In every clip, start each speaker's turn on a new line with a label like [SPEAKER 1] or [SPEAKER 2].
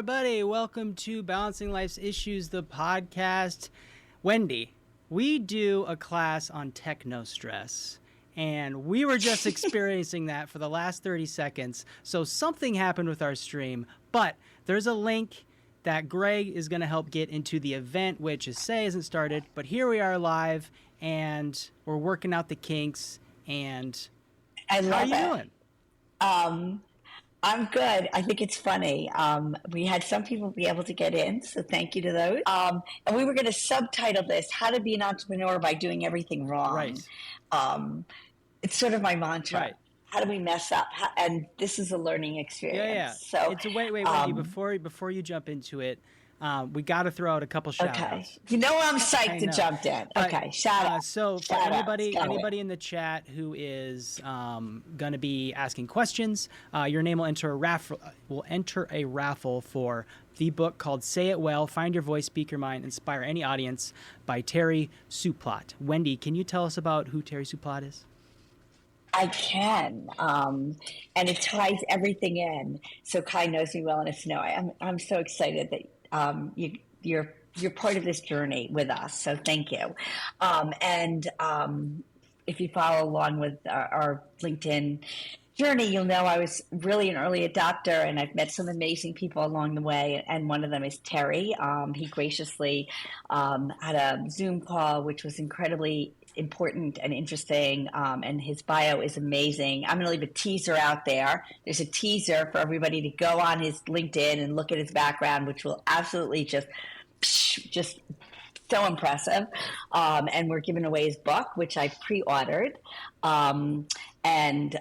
[SPEAKER 1] everybody. Welcome to Balancing Life's Issues, the podcast. Wendy, we do a class on techno-stress, and we were just experiencing that for the last 30 seconds. So something happened with our stream, but there's a link that Greg is going to help get into the event, which hasn't started, but here we are live, and we're working out the kinks, and
[SPEAKER 2] I love
[SPEAKER 1] how are you doing?
[SPEAKER 2] I'm good. I think it's funny. We had some people be able to get in, so thank you to those. And we were going to subtitle this, How to Be an Entrepreneur by Doing Everything Wrong.
[SPEAKER 1] Right.
[SPEAKER 2] It's sort of my mantra.
[SPEAKER 1] Right.
[SPEAKER 2] How do we mess up? And this is a learning experience.
[SPEAKER 1] Yeah.
[SPEAKER 2] So
[SPEAKER 1] it's a wait, Wendy, before you jump into it, we got to throw out a couple shout outs.
[SPEAKER 2] You know I'm psyched to jump in. Okay, shout out.
[SPEAKER 1] So for anybody in the chat who is going to be asking questions, your name will enter a raffle for the book called Say It Well, Find Your Voice, Speak Your Mind, Inspire Any Audience by Terry Supplot. Wendy, can you tell us about who Terry Supplot is?
[SPEAKER 2] I can, and it ties everything in. So Kai knows me well enough to know I'm so excited that you're part of this journey with us. So thank you. And if you follow along with our LinkedIn journey, you'll know I was really an early adopter, and I've met some amazing people along the way. And one of them is Terry. He graciously had a Zoom call, which was incredibly important and interesting, and his bio is amazing. I'm going to leave a teaser out there. There's a teaser for everybody to go on his LinkedIn and look at his background, which will absolutely just so impressive. And we're giving away his book, which I pre-ordered. And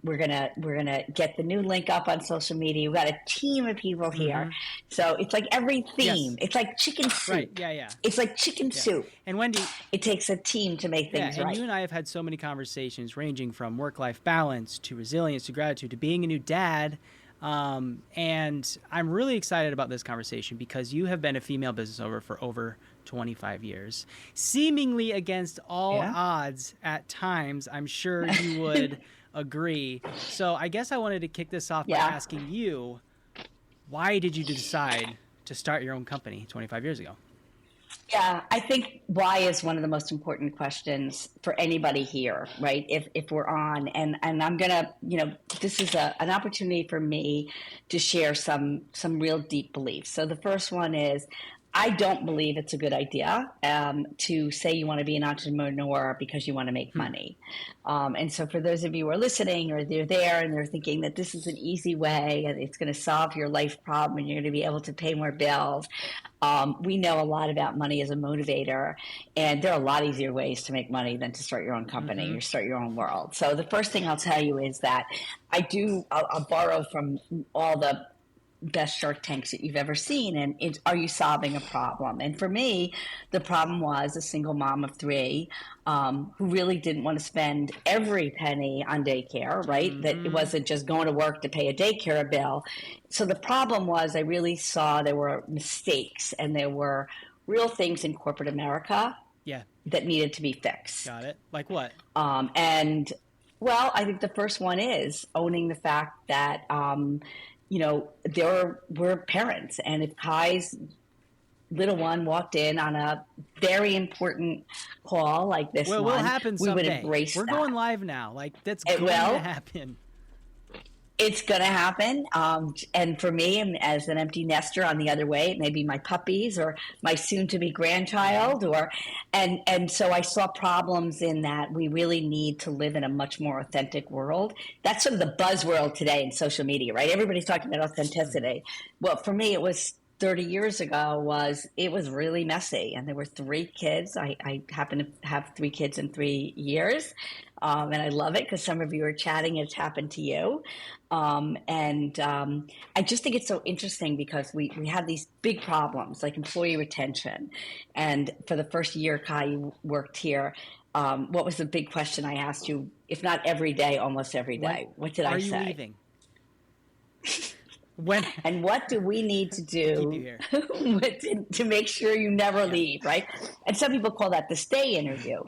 [SPEAKER 2] we're gonna get the new link up on social media. We've got a team of people here, mm-hmm. So it's like every theme. Yes. It's like chicken soup.
[SPEAKER 1] Right? Yeah.
[SPEAKER 2] It's like chicken soup.
[SPEAKER 1] And Wendy,
[SPEAKER 2] it takes a team to make things right.
[SPEAKER 1] And you and I have had so many conversations, ranging from work-life balance to resilience to gratitude to being a new dad. And I'm really excited about this conversation because you have been a female business owner for over 25 years, seemingly against all odds at times. I'm sure you would agree. So I guess I wanted to kick this off by asking you, why did you decide to start your own company 25 years ago?
[SPEAKER 2] Yeah, I think why is one of the most important questions for anybody here, right? If we're on, and I'm gonna, this is an opportunity for me to share some real deep beliefs. So the first one is, I don't believe it's a good idea to say you want to be an entrepreneur because you want to make money. And so for those of you who are listening or they're there and they're thinking that this is an easy way and it's going to solve your life problem and you're going to be able to pay more bills, we know a lot about money as a motivator. And there are a lot easier ways to make money than to start your own company or start your own world. So the first thing I'll tell you is that I'll borrow from all the best Shark Tanks that you've ever seen, and are you solving a problem? And for me, the problem was a single mom of three who really didn't want to spend every penny on daycare, right? Mm-hmm. That it wasn't just going to work to pay a daycare bill. So the problem was I really saw there were mistakes and there were real things in corporate America that needed to be fixed.
[SPEAKER 1] Got it. Like what?
[SPEAKER 2] And well, I think the first one is owning the fact that we're parents, and if Kai's little one walked in on a very important call like this
[SPEAKER 1] will happen someday.
[SPEAKER 2] We would embrace
[SPEAKER 1] We're
[SPEAKER 2] that.
[SPEAKER 1] Going live now. Like, that's going to happen.
[SPEAKER 2] It's going to happen. And for me, as an empty nester on the other way, it may be my puppies or my soon-to-be grandchild. And so I saw problems in that we really need to live in a much more authentic world. That's sort of the buzzword today in social media, right? Everybody's talking about authenticity. Well, for me, it was 30 years ago, it was really messy. And there were three kids. I happen to have three kids in 3 years. And I love it because some of you are chatting. It's happened to you. I just think it's so interesting because we have these big problems like employee retention. And for the first year Kai worked here, what was the big question I asked you? If not every day, almost every day. What did I say?
[SPEAKER 1] Are you leaving?
[SPEAKER 2] And what do we need to do to make sure you never leave, right? And some people call that the stay interview.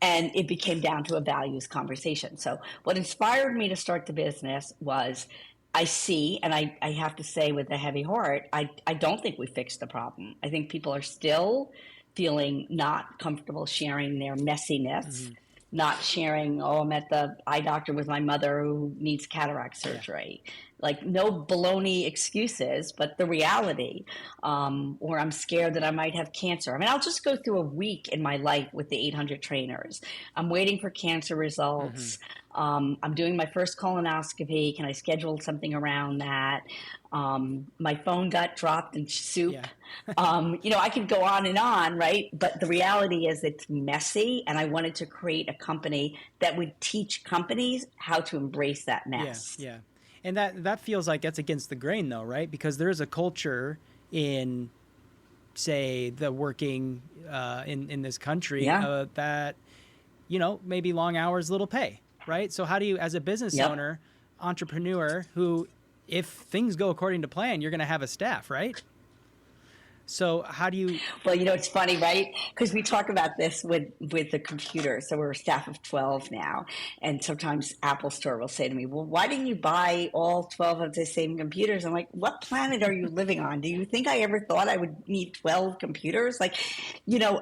[SPEAKER 2] And it became down to a values conversation. So what inspired me to start the business was I see, and I have to say with a heavy heart, I don't think we fixed the problem. I think people are still feeling not comfortable sharing their messiness,
[SPEAKER 1] Mm-hmm.
[SPEAKER 2] not sharing, oh, I'm at the eye doctor with my mother who needs cataract
[SPEAKER 1] Yeah.
[SPEAKER 2] surgery. Like, no baloney excuses, but the reality, or I'm scared that I might have cancer. I mean, I'll just go through a week in my life with the 800 trainers. I'm waiting for cancer
[SPEAKER 1] Mm-hmm.
[SPEAKER 2] results. I'm doing my first colonoscopy. Can I schedule something around that? My phone got dropped in soup.
[SPEAKER 1] Yeah.
[SPEAKER 2] I could go on, right? But the reality is it's messy. And I wanted to create a company that would teach companies how to embrace that
[SPEAKER 1] Yeah.
[SPEAKER 2] mess.
[SPEAKER 1] Yeah. And that feels like that's against the grain, though, right? Because there is a culture in, say, the working in this country
[SPEAKER 2] Yeah.
[SPEAKER 1] that, maybe long hours, little pay, right? So how do you, as a business
[SPEAKER 2] Yep.
[SPEAKER 1] owner, entrepreneur, who, if things go according to plan, you're going to have a staff, right? So how do you?
[SPEAKER 2] Well, it's funny, right? Because we talk about this with the computer. So we're a staff of 12 now. And sometimes Apple Store will say to me, well, why didn't you buy all 12 of the same computers? I'm like, what planet are you living on? Do you think I ever thought I would need 12 computers? Like,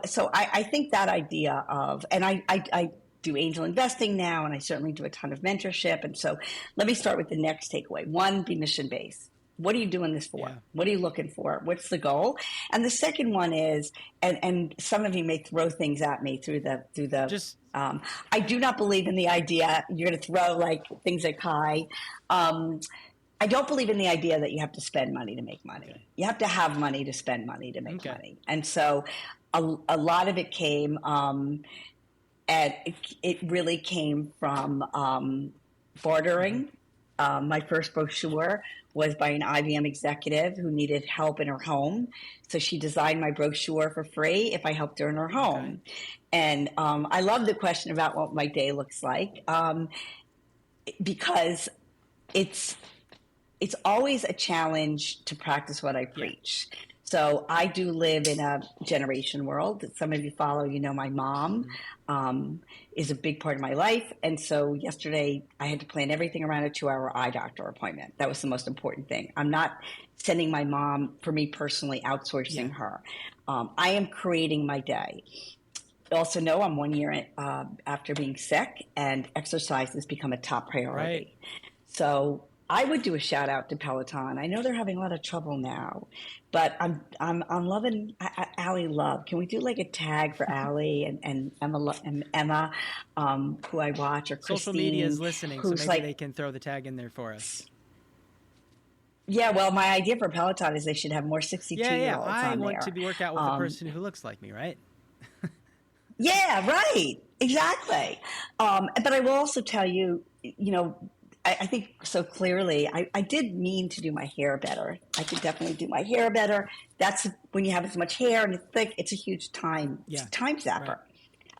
[SPEAKER 2] so I think that idea of, and I do angel investing now, and I certainly do a ton of mentorship. And so let me start with the next takeaway. One, be mission based. What are you doing this for?
[SPEAKER 1] Yeah.
[SPEAKER 2] What are you looking for? What's the goal? And the second one is, and some of you may throw things at me through the
[SPEAKER 1] Just
[SPEAKER 2] I do not believe in the idea you're going to throw like things at Kai. I don't believe in the idea that you have to spend money to make money.
[SPEAKER 1] Okay.
[SPEAKER 2] You have to have money to spend money to make
[SPEAKER 1] Okay.
[SPEAKER 2] money. And so a lot of it came, and it really came from bartering. My first brochure was by an IBM executive who needed help in her home. So she designed my brochure for free if I helped her in her home.
[SPEAKER 1] Okay.
[SPEAKER 2] And I love the question about what my day looks like, because it's always a challenge to practice what I preach. Yeah. So I do live in a generation world. Some of you follow, my mom is a big part of my life. And so yesterday I had to plan everything around a 2-hour eye doctor appointment. That was the most important thing. I'm not sending my mom, for me personally, outsourcing her. I am creating my day. Also know I'm 1 year after being sick, and exercise has become a top priority. Right. So I would do a shout out to Peloton. I know they're having a lot of trouble now, but I'm loving Allie Love. Can we do like a tag for Allie and Emma, who I watch, or Christine?
[SPEAKER 1] Social media is listening, so maybe they can throw the tag in there for us.
[SPEAKER 2] Yeah, well, my idea for Peloton is they should have more 62-year-olds
[SPEAKER 1] Yeah,
[SPEAKER 2] on
[SPEAKER 1] I
[SPEAKER 2] there.
[SPEAKER 1] want to work out with a person who looks like me, right?
[SPEAKER 2] Yeah, right. Exactly. But I will also tell you, I think so clearly, I did mean to do my hair better. I could definitely do my hair better. That's when you have as much hair and it's thick, it's a huge time zapper. Right.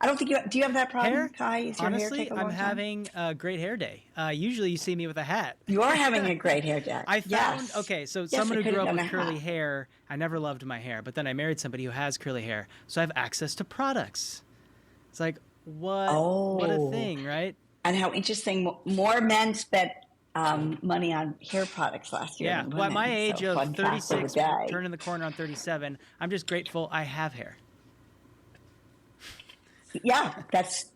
[SPEAKER 2] I don't think do you have that problem,
[SPEAKER 1] hair?
[SPEAKER 2] Kai? Is your
[SPEAKER 1] Honestly,
[SPEAKER 2] hair take a long
[SPEAKER 1] I'm having a great hair day. Usually you see me with a hat.
[SPEAKER 2] You are having a great hair day.
[SPEAKER 1] I found, someone who grew up with curly hair, I never loved my hair, but then I married somebody who has curly hair, so I have access to products. It's like, what a thing, right?
[SPEAKER 2] And how interesting. More men spent money on hair products last year.
[SPEAKER 1] Yeah, well, at my age of 36, turning the corner on 37, I'm just grateful I have hair.
[SPEAKER 2] That's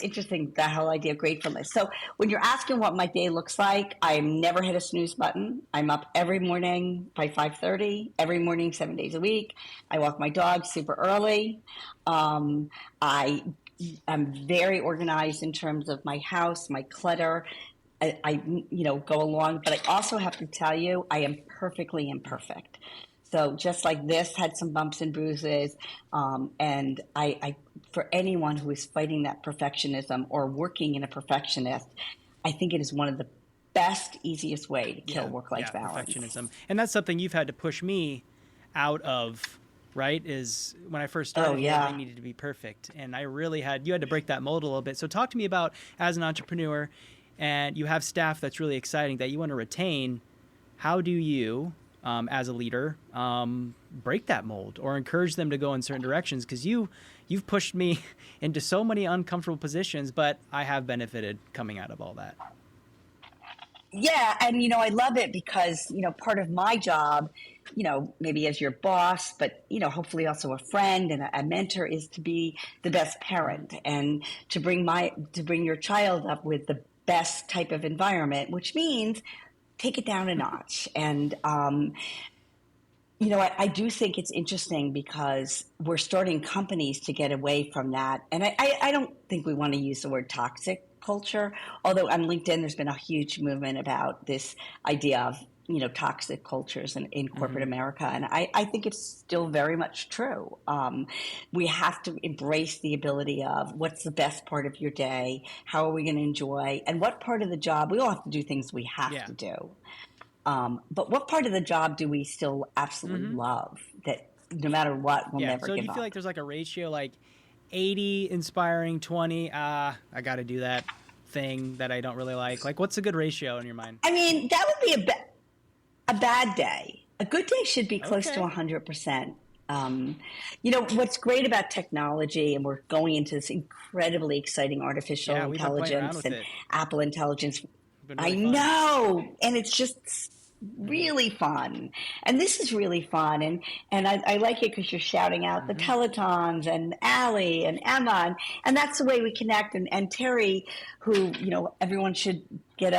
[SPEAKER 2] interesting, that whole idea of gratefulness. So when you're asking what my day looks like, I never hit a snooze button. I'm up every morning by 5:30, every morning, 7 days a week. I walk my dog super early. I'm very organized in terms of my house, my clutter. I go along, but I also have to tell you, I am perfectly imperfect. So just like this had some bumps and bruises, and I for anyone who is fighting that perfectionism or working in a perfectionist, I think it is one of the best, easiest way to kill work-life balance.
[SPEAKER 1] Perfectionism. And that's something you've had to push me out of, right? Is when I first started, I needed to be perfect. And you had to break that mold a little bit. So talk to me about, as an entrepreneur, and you have staff that's really exciting that you want to retain, how do you, as a leader, break that mold or encourage them to go in certain directions? Because you've pushed me into so many uncomfortable positions, but I have benefited coming out of all that.
[SPEAKER 2] Yeah, and I love it because part of my job, maybe as your boss, but hopefully also a friend and a mentor, is to be the best parent and to bring your child up with the best type of environment, which means take it down a notch. And I do think it's interesting because we're starting companies to get away from that. And I don't think we want to use the word toxic culture, although on LinkedIn, there's been a huge movement about this idea of, toxic cultures in corporate
[SPEAKER 1] Mm-hmm.
[SPEAKER 2] America. And I think it's still very much true. We have to embrace the ability of what's the best part of your day? How are we going to enjoy? And what part of the job? We all have to do things we have
[SPEAKER 1] Yeah.
[SPEAKER 2] to do. But what part of the job do we still absolutely
[SPEAKER 1] Mm-hmm.
[SPEAKER 2] love that no matter what, we'll
[SPEAKER 1] Yeah.
[SPEAKER 2] never
[SPEAKER 1] So do
[SPEAKER 2] give
[SPEAKER 1] you feel like
[SPEAKER 2] up?
[SPEAKER 1] there's like a ratio, like 80 inspiring, 20, I got to do that thing that I don't really like? Like, what's a good ratio in your mind?
[SPEAKER 2] I mean, that would be a bad day. A good day should be close to
[SPEAKER 1] Okay.
[SPEAKER 2] 100%. What's great about technology, and we're going into this incredibly exciting artificial
[SPEAKER 1] Yeah, we've been playing around
[SPEAKER 2] intelligence
[SPEAKER 1] with
[SPEAKER 2] and
[SPEAKER 1] it.
[SPEAKER 2] Apple Intelligence.
[SPEAKER 1] It's been
[SPEAKER 2] I
[SPEAKER 1] really fun.
[SPEAKER 2] know, and it's just
[SPEAKER 1] Mm-hmm.
[SPEAKER 2] really fun. And this is really fun. And I like it because you're shouting out the
[SPEAKER 1] Mm-hmm.
[SPEAKER 2] Pelotons and Allie and Emma. And that's the way we connect. And Terry, who, everyone should get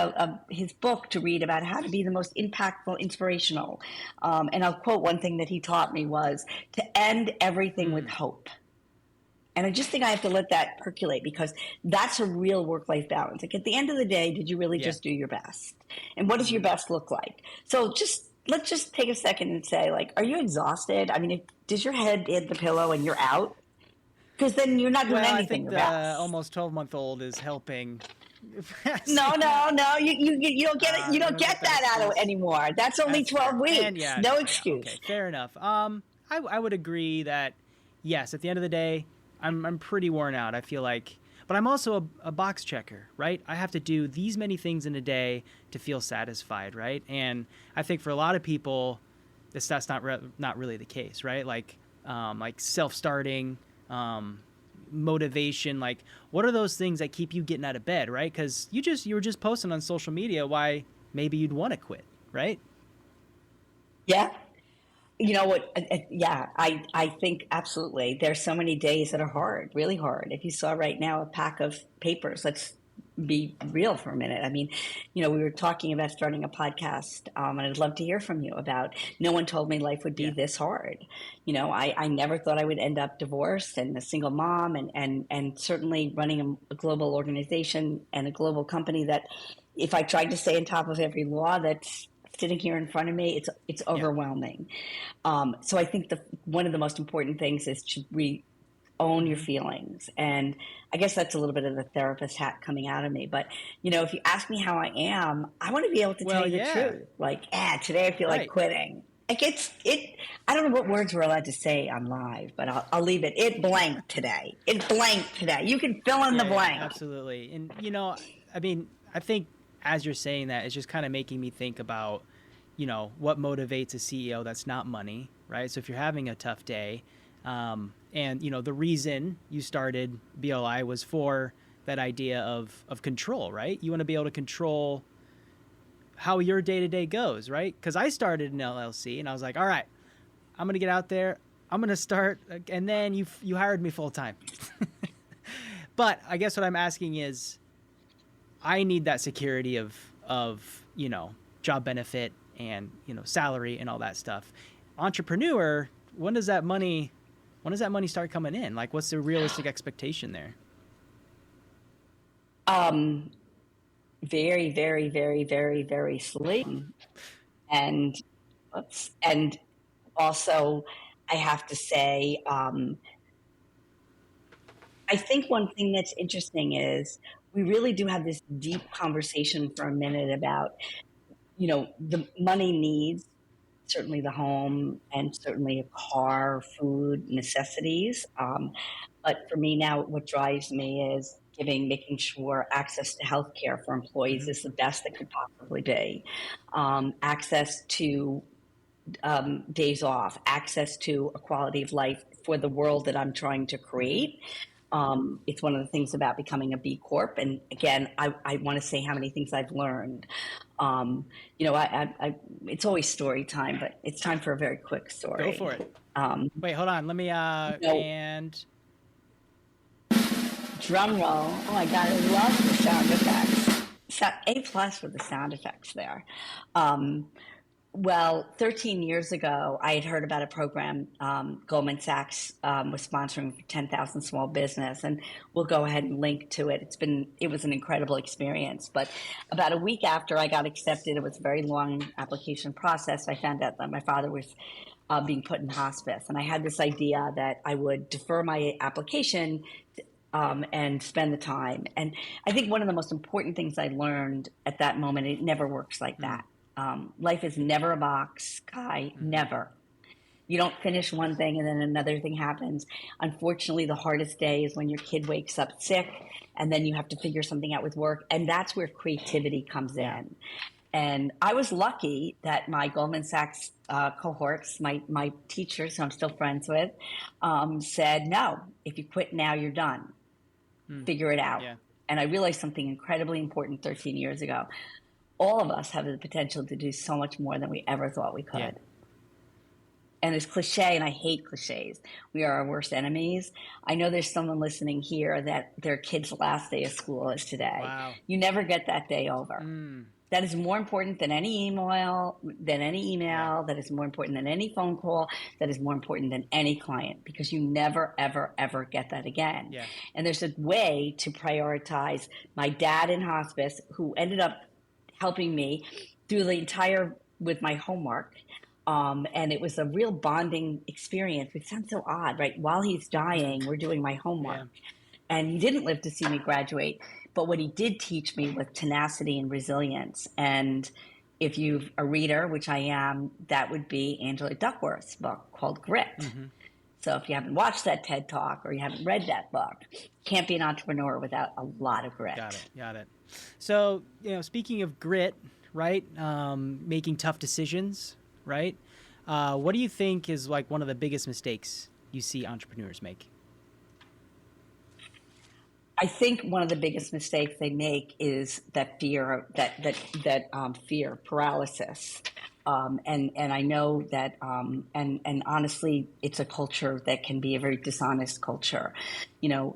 [SPEAKER 2] his book to read about how to be the most impactful, inspirational. And I'll quote one thing that he taught me was to end everything with
[SPEAKER 1] Mm.
[SPEAKER 2] hope. And I just think I have to let that percolate because that's a real work-life balance. Like at the end of the day, did you really
[SPEAKER 1] Yeah.
[SPEAKER 2] just do your best? And what does your
[SPEAKER 1] Mm-hmm.
[SPEAKER 2] best look like? So let's just take a second and say, like, are you exhausted? I mean, does your head hit the pillow and you're out? Because then you're not doing
[SPEAKER 1] Well, I
[SPEAKER 2] anything
[SPEAKER 1] think
[SPEAKER 2] your
[SPEAKER 1] the
[SPEAKER 2] best.
[SPEAKER 1] almost 12-month-old is helping.
[SPEAKER 2] No, no, no. You don't get it. You
[SPEAKER 1] I
[SPEAKER 2] don't
[SPEAKER 1] don't get
[SPEAKER 2] get
[SPEAKER 1] that
[SPEAKER 2] that out of
[SPEAKER 1] excuse.
[SPEAKER 2] anymore. That's only
[SPEAKER 1] That's
[SPEAKER 2] 12
[SPEAKER 1] fair. And
[SPEAKER 2] weeks.
[SPEAKER 1] yeah,
[SPEAKER 2] No
[SPEAKER 1] yeah, okay,
[SPEAKER 2] excuse.
[SPEAKER 1] fair enough. I would agree that yes, at the end of the day, I'm pretty worn out. I feel like, but I'm also a box checker, right? I have to do these many things in a day to feel satisfied, right? And I think for a lot of people, that's not really the case, right? Like self-starting, motivation. Like, what are those things that keep you getting out of bed, right? Because you were just posting on social media why maybe you'd want to quit, right?
[SPEAKER 2] Yeah. You know what? Yeah, I think absolutely. There's so many days that are hard, really hard. If you saw right now a pack of papers, let's be real for a minute. I mean, we were talking about starting a podcast, and I'd love to hear from you about. No one told me life would be
[SPEAKER 1] Yeah.
[SPEAKER 2] this hard. I never thought I would end up divorced and a single mom, and certainly running a global organization and a global company that, if I tried to stay on top of every law that's sitting here in front of me, it's
[SPEAKER 1] Yeah.
[SPEAKER 2] overwhelming. So I think one of the most important things is to own your
[SPEAKER 1] Mm-hmm.
[SPEAKER 2] feelings. And I guess that's a little bit of the therapist hat coming out of me. But, if you ask me how I am, I want to be able to tell
[SPEAKER 1] Well,
[SPEAKER 2] you the
[SPEAKER 1] yeah.
[SPEAKER 2] truth. Like, today I feel like
[SPEAKER 1] Right.
[SPEAKER 2] quitting. Like I don't know what words we're allowed to say on live, but I'll leave it. It blanked today. It blanked today. You can fill in the
[SPEAKER 1] Yeah, yeah,
[SPEAKER 2] blank.
[SPEAKER 1] absolutely. And I mean, I think as you're saying that, it's just kind of making me think about, what motivates a CEO that's not money, right? So if you're having a tough day, and the reason you started BLI was for that idea of control, right? You want to be able to control how your day to day goes, right? Because I started an LLC and I was like, all right, I'm gonna get out there, I'm gonna start, and then you hired me full time. But I guess what I'm asking is, I need that security of job benefit and salary and all that stuff. Entrepreneur, when does that money start coming in? Like, what's the realistic expectation there?
[SPEAKER 2] Um, Very, very, very, very, very slowly. And and also, I have to say, I think one thing that's interesting is we really do have this deep conversation for a minute about, the money needs, certainly the home and certainly a car, food, necessities. But for me now, what drives me is making sure access to healthcare for employees
[SPEAKER 1] Mm-hmm.
[SPEAKER 2] is the best that could possibly be. Access to days off, access to a quality of life for the world that I'm trying to create. It's one of the things about becoming a B Corp. And again, I want to say how many things I've learned. It's always story time, but it's time for a very quick story.
[SPEAKER 1] Go for it.
[SPEAKER 2] Um,
[SPEAKER 1] Wait, hold on. Let me
[SPEAKER 2] you know,
[SPEAKER 1] and
[SPEAKER 2] Drum roll. Oh my God, I love the sound effects. A plus for the sound effects there. Um, Well, 13 years ago, I had heard about a program Goldman Sachs was sponsoring for 10,000 small business, and we'll go ahead and link to it. It was an incredible experience. But about a week after I got accepted, it was a very long application process. I found out that my father was being put in hospice, and I had this idea that I would defer my application and spend the time. And I think one of the most important things I learned at that moment, it never works like that. Life is never a box, Kai, never. You don't finish one thing and then another thing happens. Unfortunately, the hardest day is when your kid wakes up sick and then you have to figure something out with work. And that's where creativity comes in. And I was lucky that my Goldman Sachs cohorts, my teachers, who I'm still friends with, said, no, if you quit now, you're done. Figure it out.
[SPEAKER 1] Yeah.
[SPEAKER 2] And I realized something incredibly important 13 years ago. All of us have the potential to do so much more than we ever thought we could.
[SPEAKER 1] Yeah.
[SPEAKER 2] And it's cliche, and I hate cliches. We are our worst enemies. I know there's someone listening here that their kid's last day of school is today.
[SPEAKER 1] Wow.
[SPEAKER 2] You never get that day over. That is more important than any email, that is more important than any phone call, that is more important than any client, because you never, ever, ever get that again.
[SPEAKER 1] Yeah.
[SPEAKER 2] And there's a way to prioritize. My dad in hospice, who ended up helping me through the entire with my homework. And it was a real bonding experience. It sounds so odd, right? While he's dying, we're doing my homework.
[SPEAKER 1] Yeah.
[SPEAKER 2] And he didn't live to see me graduate. But what he did teach me was tenacity and resilience. And if you're a reader, which I am, that would be Angela Duckworth's book called Grit. So if you haven't watched that TED Talk or you haven't read that book, can't be an entrepreneur without a lot of grit.
[SPEAKER 1] Got it. So, speaking of grit, right? Making tough decisions, right? What do you think is like one of the biggest mistakes you see entrepreneurs make?
[SPEAKER 2] I think one of the biggest mistakes they make is that fear, fear paralysis. And I know that, and honestly, it's a culture that can be a very dishonest culture,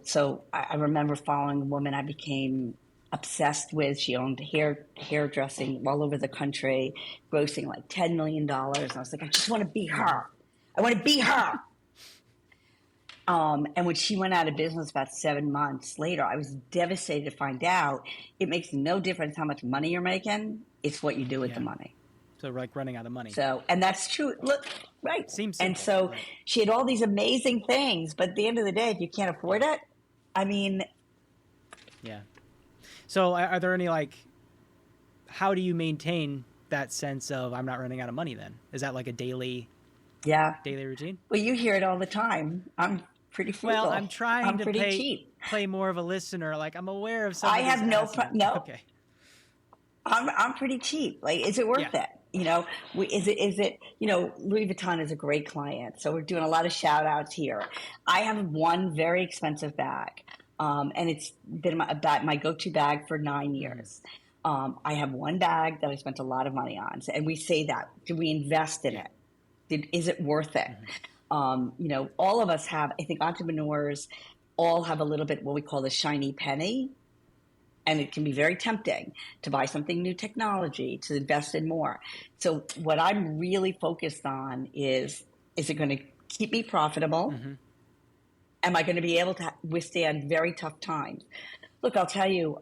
[SPEAKER 2] So I remember following a woman I became obsessed with. She owned hairdressing all over the country, grossing like $10 million. And I was like, I just want to be her. I want to be her. And when she went out of business about 7 months later, I was devastated to find out it makes no difference how much money you're making. It's what you do with the money.
[SPEAKER 1] So like running out of money.
[SPEAKER 2] So, and that's true. Look, right.
[SPEAKER 1] Seems simple,
[SPEAKER 2] and so
[SPEAKER 1] right.
[SPEAKER 2] She had all these amazing things, but at the end of the day, if you can't afford it, I mean.
[SPEAKER 1] Yeah. So are there any how do you maintain that sense of I'm not running out of money then? Is that like a daily routine?
[SPEAKER 2] Well, you hear it all the time. I'm pretty frugal.
[SPEAKER 1] Well, I'm trying to play more of a listener. Like I'm aware of some.
[SPEAKER 2] I have no.
[SPEAKER 1] Okay.
[SPEAKER 2] I'm pretty cheap. Like, is it worth it? Is it, Louis Vuitton is a great client. So we're doing a lot of shout outs here. I have one very expensive bag. And it's been my go-to bag for 9 years. I have one bag that I spent a lot of money on. And we say that, do we invest in it? Is it worth it? All of us have, I think entrepreneurs all have a little bit what we call the shiny penny. And it can be very tempting to buy something new technology, to invest in more. So what I'm really focused on is it going to keep me profitable? Am I going to be able to withstand very tough times? Look, I'll tell you,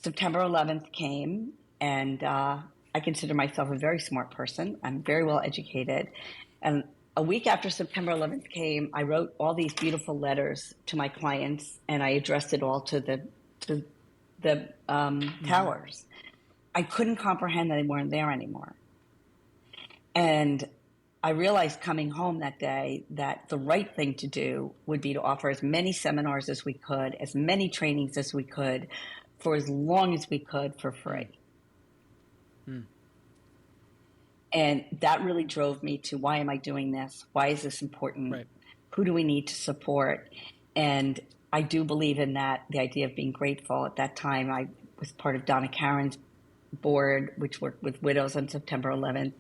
[SPEAKER 2] September 11th came, and I consider myself a very smart person. I'm very well educated. And a week after September 11th came, I wrote all these beautiful letters to my clients, and I addressed it all to the towers. I couldn't comprehend that they weren't there anymore. And I realized coming home that day that the right thing to do would be to offer as many seminars as we could, as many trainings as we could, for as long as we could for free. And that really drove me to, why am I doing this? Why is this important?
[SPEAKER 1] Right.
[SPEAKER 2] Who do we need to support? And I do believe in that, the idea of being grateful. At that time, I was part of Donna Karen's board, which worked with widows on September 11th.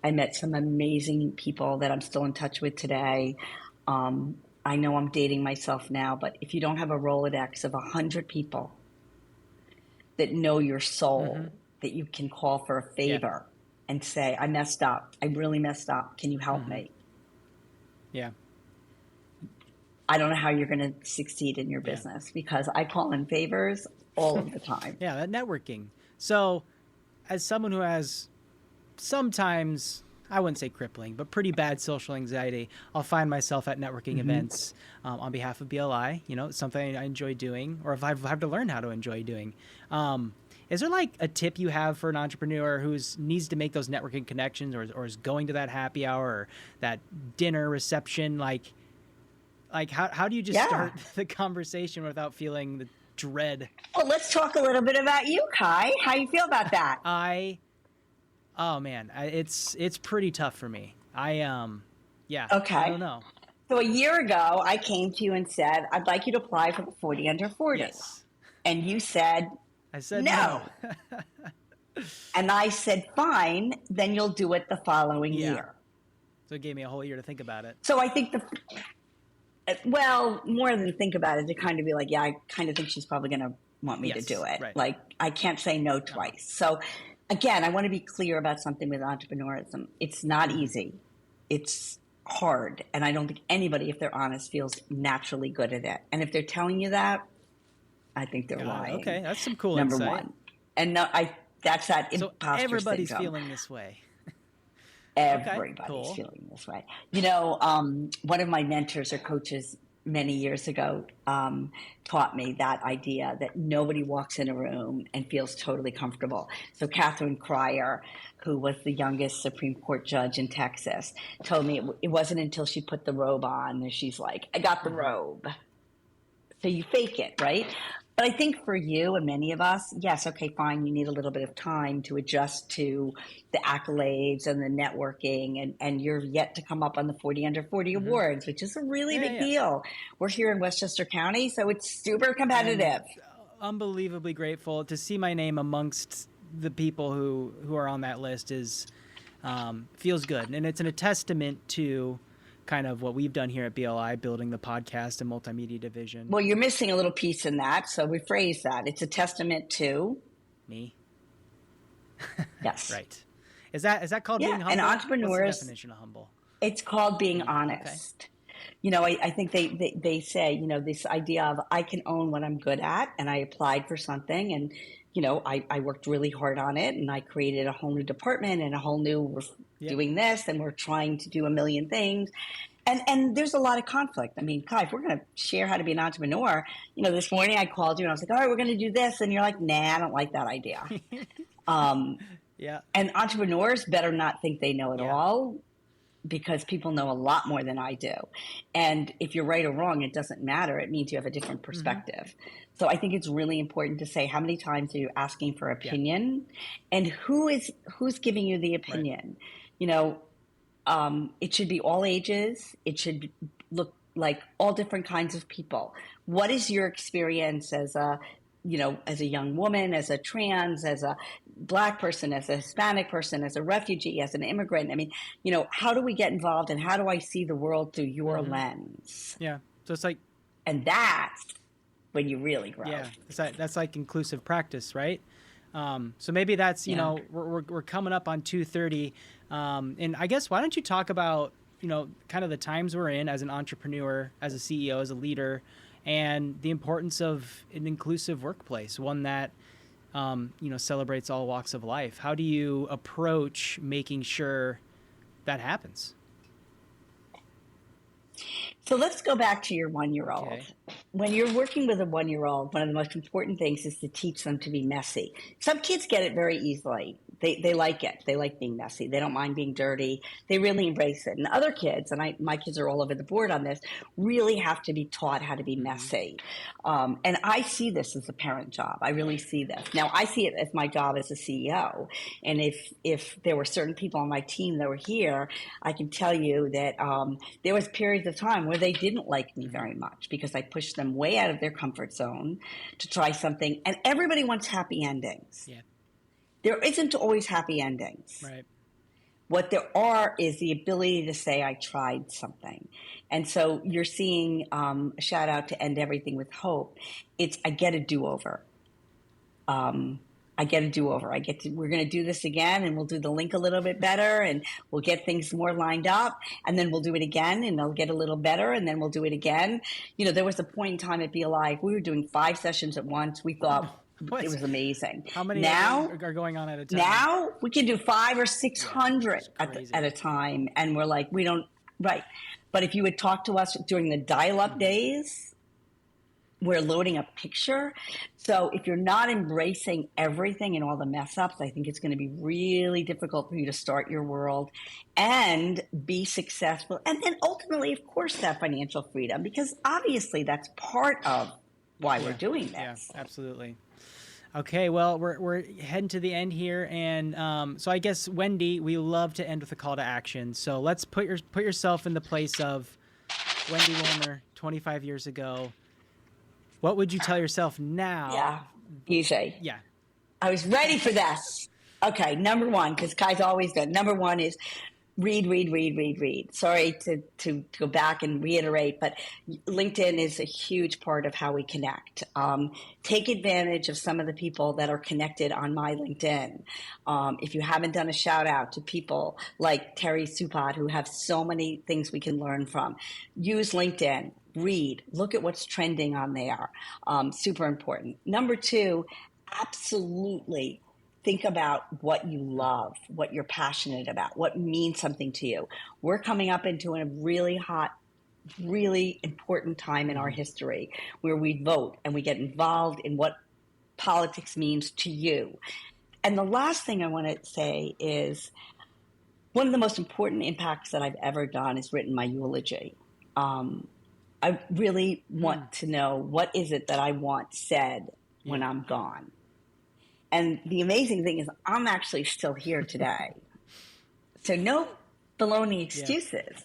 [SPEAKER 2] I met some amazing people that I'm still in touch with today. I know I'm dating myself now, but if you don't have a Rolodex of 100 people that know your soul, that you can call for a
[SPEAKER 1] Yeah.
[SPEAKER 2] favor and say, I messed up. I really messed up. Can you help me?
[SPEAKER 1] Yeah.
[SPEAKER 2] I don't know how you're going to succeed in your
[SPEAKER 1] Yeah.
[SPEAKER 2] business because I call in favors all of the time.
[SPEAKER 1] Yeah, that networking. So, as someone who has sometimes, I wouldn't say crippling, but pretty bad social anxiety, I'll find myself at networking events on behalf of BLI. You know, it's something I enjoy doing, or if I've had to learn how to enjoy doing. Is there like a tip you have for an entrepreneur who needs to make those networking connections, or is going to that happy hour or that dinner reception? Like how do you just start the conversation without feeling the dread?
[SPEAKER 2] Well, let's talk a little bit about you, Kai. How you feel about that?
[SPEAKER 1] Oh man, it's pretty tough for me. Yeah.
[SPEAKER 2] Okay.
[SPEAKER 1] I don't know.
[SPEAKER 2] So a year ago, I came to you and said, I'd like you to apply for the 40 under 40.
[SPEAKER 1] Yes.
[SPEAKER 2] And you said,
[SPEAKER 1] I said
[SPEAKER 2] no.
[SPEAKER 1] no.
[SPEAKER 2] And I said, fine, then you'll do it the following year.
[SPEAKER 1] So it gave me a whole year to think about it.
[SPEAKER 2] So I think well, more than think about it, to kind of be like, yeah, I kind of think she's probably going to want me to do it.
[SPEAKER 1] Right.
[SPEAKER 2] Like, I can't say no twice. So again, I want to be clear about something with entrepreneurism. It's not easy. It's hard. And I don't think anybody, if they're honest, feels naturally good at it. And if they're telling you that, I think they're lying.
[SPEAKER 1] Okay, that's some cool
[SPEAKER 2] Number
[SPEAKER 1] insight.
[SPEAKER 2] one. And that's that
[SPEAKER 1] So
[SPEAKER 2] imposter
[SPEAKER 1] everybody's
[SPEAKER 2] syndrome.
[SPEAKER 1] feeling this way.
[SPEAKER 2] Everybody's feeling this way. You know, one of my mentors or coaches many years ago taught me that idea that nobody walks in a room and feels totally comfortable. So Catherine Cryer, who was the youngest Supreme Court judge in Texas, told me it wasn't until she put the robe on that she's like, I got the robe. So you fake it, right? But I think for you and many of us, yes, okay, fine, you need a little bit of time to adjust to the accolades and the networking, and you're yet to come up on the 40 under 40 awards, which is a really big deal. We're here in Westchester County, so it's super competitive.
[SPEAKER 1] Unbelievably grateful to see my name amongst the people who are on that list is feels good. And it's a testament to kind of what we've done here at BLI, building the podcast and multimedia division.
[SPEAKER 2] Well, you're missing a little piece in that, so rephrase that. It's a testament to
[SPEAKER 1] me.
[SPEAKER 2] Yes.
[SPEAKER 1] Right. Is that called being humble?
[SPEAKER 2] And entrepreneurs.
[SPEAKER 1] What's the definition of humble?
[SPEAKER 2] It's called being honest. Okay. You know, I think they say, you know, this idea of I can own what I'm good at, and I applied for something, and you know, I worked really hard on it, and I created a whole new department and a whole new, we're doing this, and we're trying to do a million things. And there's a lot of conflict. I mean, Kai, if we're going to share how to be an entrepreneur, you know, this morning I called you and I was like, all right, we're going to do this. And you're like, nah, I don't like that idea. And entrepreneurs better not think they know it all, because people know a lot more than I do. And if you're right or wrong, it doesn't matter. It means you have a different perspective. So I think it's really important to say, how many times are you asking for opinion, and who's giving you the opinion? You know, it should be all ages. It should look like all different kinds of people. What is your experience as a young woman, as a trans, as a Black person, as a Hispanic person, as a refugee, as an immigrant? I mean, you know, how do we get involved, and how do I see the world through your lens?
[SPEAKER 1] Yeah. So it's like,
[SPEAKER 2] and that's when you really grow.
[SPEAKER 1] Yeah. That's like inclusive practice, right? So maybe that's, you know, we're coming up on 2:30. And I guess, why don't you talk about, you know, kind of the times we're in as an entrepreneur, as a CEO, as a leader, and the importance of an inclusive workplace, one that, you know, celebrates all walks of life. How do you approach making sure that happens?
[SPEAKER 2] So let's go back to your 1-year-old.
[SPEAKER 1] Okay.
[SPEAKER 2] When you're working with a 1-year-old, one of the most important things is to teach them to be messy. Some kids get it very easily. They like it. They like being messy. They don't mind being dirty. They really embrace it. And other kids, and my kids are all over the board on this, really have to be taught how to be messy. And I see this as a parent job. I really see this. Now, I see it as my job as a CEO. And if there were certain people on my team that were here, I can tell you that there was periods of time where they didn't like me very much, because I pushed them way out of their comfort zone to try something. And everybody wants happy endings.
[SPEAKER 1] Yeah.
[SPEAKER 2] there isn't always happy endings.
[SPEAKER 1] Right.
[SPEAKER 2] What there are is the ability to say, I tried something. And so you're seeing a shout out to End Everything with Hope. It's, I get a do-over. I get a do-over. We're going to do this again, and we'll do the link a little bit better, and we'll get things more lined up, and then we'll do it again, and they'll get a little better, and then we'll do it again. You know, there was a point in time at Be Alive, we were doing 5 sessions at once. We thought it was amazing.
[SPEAKER 1] How many
[SPEAKER 2] now
[SPEAKER 1] are going on at a time?
[SPEAKER 2] Now we can do 500 or 600 at a time, and we're like, we don't, right. But if you would talk to us during the dial-up days, we're loading a picture. So if you're not embracing everything and all the mess ups, I think it's going to be really difficult for you to start your world and be successful. And then ultimately, of course, that financial freedom, because obviously that's part of why we're doing this.
[SPEAKER 1] Yeah, absolutely. Okay, well, we're heading to the end here, and so I guess, Wendy, we love to end with a call to action. So let's put yourself in the place of Wendy Wilner 25 years ago. What would you tell yourself now?
[SPEAKER 2] Yeah, easy.
[SPEAKER 1] Yeah.
[SPEAKER 2] I was ready for this. Okay, number one, because Kai's always done. Number one is read. Sorry to go back and reiterate, but LinkedIn is a huge part of how we connect. Take advantage of some of the people that are connected on my LinkedIn. If you haven't done a shout out to people like Terry Supad, who have so many things we can learn from, use LinkedIn. Read, look at what's trending on there. Super important. Number two, absolutely think about what you love, what you're passionate about, what means something to you. We're coming up into a really hot, really important time in our history where we vote and we get involved in what politics means to you. And the last thing I want to say is one of the most important impacts that I've ever done is written my eulogy. I really want to know, what is it that I want said when I'm gone? And the amazing thing is I'm actually still here today. So no baloney excuses. Yeah.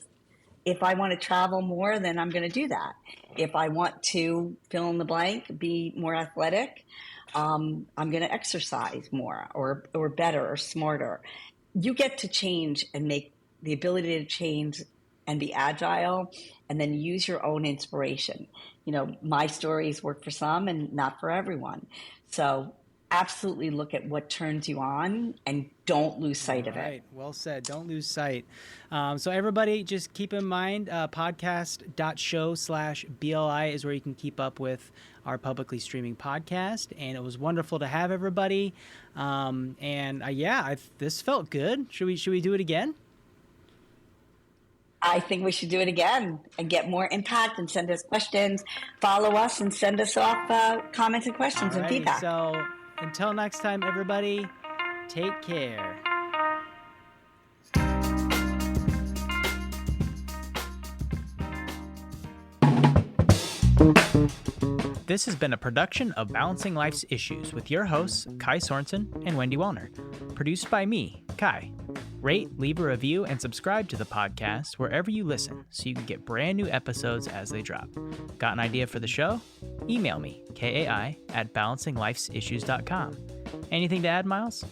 [SPEAKER 2] If I want to travel more, then I'm going to do that. If I want to fill in the blank, be more athletic, I'm going to exercise more or better or smarter. You get to change and make the ability to change and be agile, and then use your own inspiration. You know, my stories work for some and not for everyone. So absolutely look at what turns you on and don't lose sight of it.
[SPEAKER 1] Right. Well said. Don't lose sight. So everybody just keep in mind, podcast.show/BLI is where you can keep up with our publicly streaming podcast. And it was wonderful to have everybody. This felt good. Should we do it again?
[SPEAKER 2] I think we should do it again and get more impact and send us questions. Follow us and send us off comments and questions and feedback.
[SPEAKER 1] So until next time, everybody, take care. This has been a production of Balancing Life's Issues with your hosts, Kai Sorensen and Wendy Wellner. Produced by me, Kai. Rate, leave a review, and subscribe to the podcast wherever you listen so you can get brand new episodes as they drop. Got an idea for the show? Email me, kai@balancinglifesissues.com. Anything to add, Miles?